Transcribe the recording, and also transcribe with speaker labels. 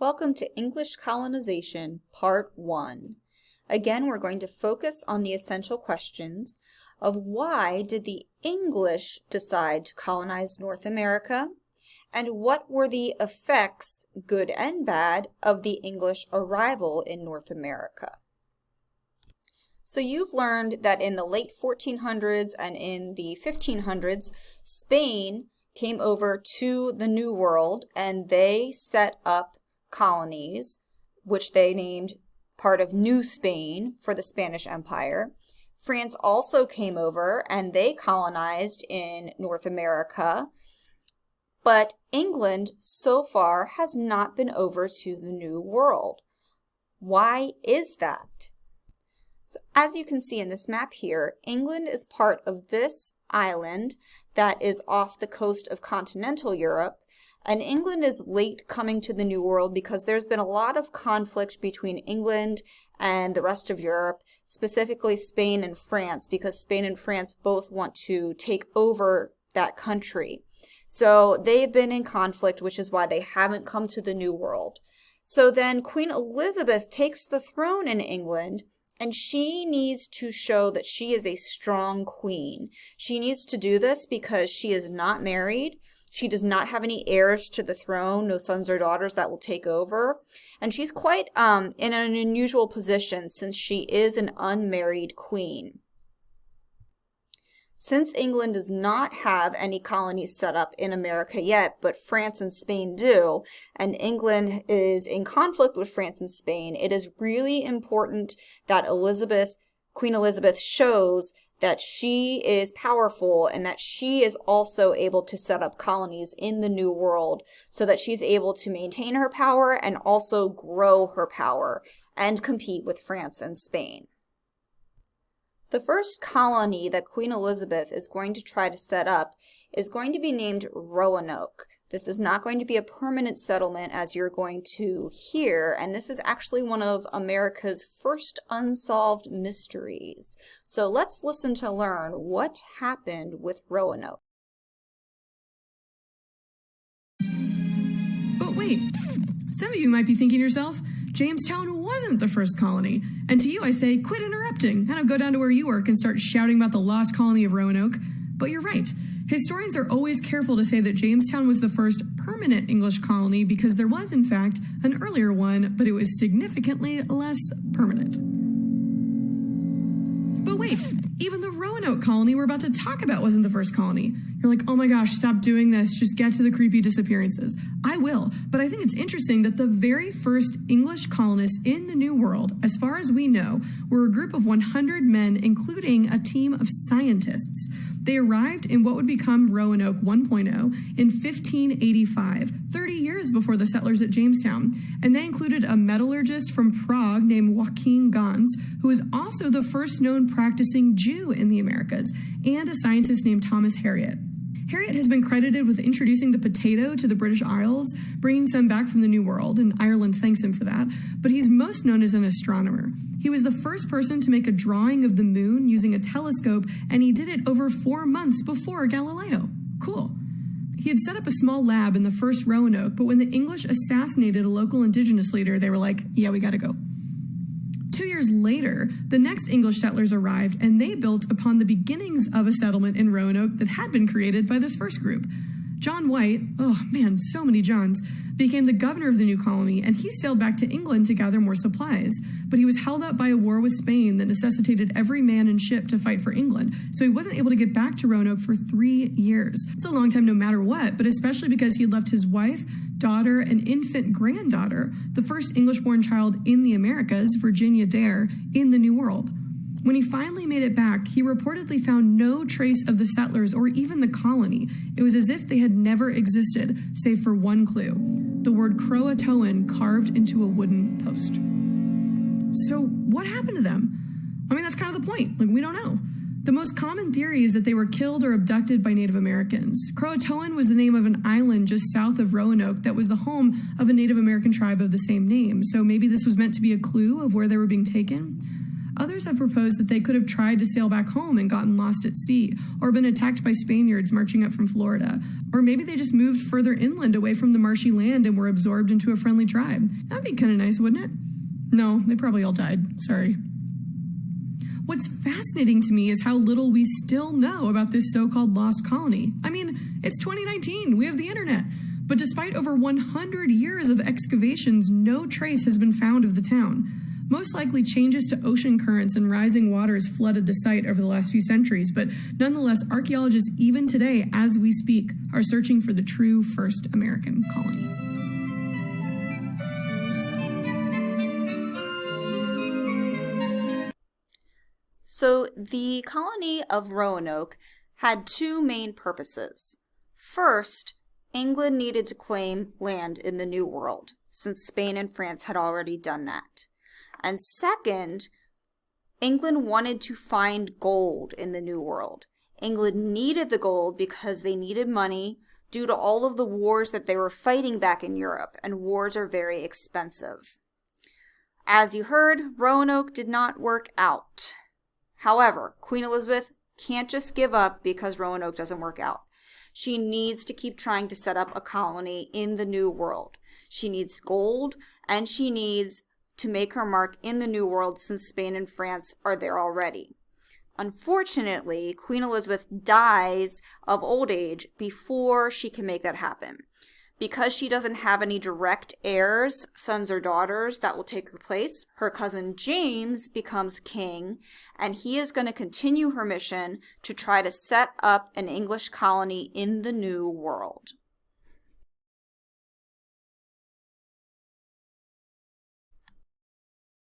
Speaker 1: Welcome to English Colonization, Part 1. Again, we're going to focus on the essential questions of why did the English decide to colonize North America, and what were the effects, good and bad, of the English arrival in North America. So you've learned that in the late 1400s and in the 1500s, Spain came over to the New World and they set up colonies, which they named part of New Spain for the Spanish Empire. France also came over and they colonized in North America, but England so far has not been over to the New World. Why is that? So as you can see in this map here, England is part of this island that is off the coast of continental Europe. And England is late coming to the New World because there's been a lot of conflict between England and the rest of Europe, specifically Spain and France, because Spain and France both want to take over that country. So they've been in conflict, which is why they haven't come to the New World. So then Queen Elizabeth takes the throne in England, and she needs to show that she is a strong queen. She needs to do this because she is not married. She does not have any heirs to the throne, no sons or daughters that will take over. And she's quite in an unusual position since she is an unmarried queen. Since England does not have any colonies set up in America yet, but France and Spain do, and England is in conflict with France and Spain, it is really important that Queen Elizabeth shows that she is powerful and that she is also able to set up colonies in the New World so that she's able to maintain her power and also grow her power and compete with France and Spain. The first colony that Queen Elizabeth is going to try to set up is going to be named Roanoke. This is not going to be a permanent settlement, as you're going to hear, and this is actually one of America's first unsolved mysteries. So let's listen to learn what happened with Roanoke.
Speaker 2: But wait, some of you might be thinking to yourself, Jamestown wasn't the first colony. And to you I say, quit interrupting, and I'll go down to where you work and start shouting about the lost colony of Roanoke. But you're right. Historians are always careful to say that Jamestown was the first permanent English colony because there was, in fact, an earlier one, but it was significantly less permanent. But wait, even the Roanoke colony we're about to talk about wasn't the first colony. You're like, oh my gosh, stop doing this. Just get to the creepy disappearances. I will, but I think it's interesting that the very first English colonists in the New World, as far as we know, were a group of 100 men, including a team of scientists. They arrived in what would become Roanoke 1.0 in 1585, 30 years before the settlers at Jamestown. And they included a metallurgist from Prague named Joachim Gans, who was also the first known practicing Jew in the Americas, and a scientist named Thomas Harriot. Harriot has been credited with introducing the potato to the British Isles, bringing some back from the New World, and Ireland thanks him for that, but he's most known as an astronomer. He was the first person to make a drawing of the moon using a telescope, and he did it over 4 months before Galileo. Cool. He had set up a small lab in the first Roanoke, but when the English assassinated a local indigenous leader, they were like, yeah, we gotta go. 2 years later, the next English settlers arrived, and they built upon the beginnings of a settlement in Roanoke that had been created by this first group. John White, oh man, so many Johns, became the governor of the new colony, and he sailed back to England to gather more supplies. But he was held up by a war with Spain that necessitated every man and ship to fight for England, so he wasn't able to get back to Roanoke for 3 years. It's a long time no matter what, but especially because he had left his wife, daughter, and infant granddaughter, the first English-born child in the Americas, Virginia Dare, in the New World. When he finally made it back, he reportedly found no trace of the settlers or even the colony. It was as if they had never existed, save for one clue: the word Croatoan carved into a wooden post. So what happened to them? I mean, that's kind of the point. We don't know. The most common theory is that they were killed or abducted by Native Americans. Croatoan was the name of an island just south of Roanoke that was the home of a Native American tribe of the same name. So maybe this was meant to be a clue of where they were being taken. Others have proposed that they could have tried to sail back home and gotten lost at sea, or been attacked by Spaniards marching up from Florida. Or maybe they just moved further inland away from the marshy land and were absorbed into a friendly tribe. That'd be kind of nice, wouldn't it? No, they probably all died. Sorry. What's fascinating to me is how little we still know about this so-called lost colony. I mean, it's 2019. We have the internet. But despite over 100 years of excavations, no trace has been found of the town. Most likely changes to ocean currents and rising waters flooded the site over the last few centuries, but nonetheless, archaeologists even today, as we speak, are searching for the true first American colony.
Speaker 1: So the colony of Roanoke had two main purposes. First, England needed to claim land in the New World, since Spain and France had already done that. And second, England wanted to find gold in the New World. England needed the gold because they needed money due to all of the wars that they were fighting back in Europe, and wars are very expensive. As you heard, Roanoke did not work out. However, Queen Elizabeth can't just give up because Roanoke doesn't work out. She needs to keep trying to set up a colony in the New World. She needs gold, and she needs to make her mark in the New World since Spain and France are there already. Unfortunately, Queen Elizabeth dies of old age before she can make that happen. Because she doesn't have any direct heirs, sons or daughters, that will take her place, her cousin James becomes king, and he is going to continue her mission to try to set up an English colony in the New World.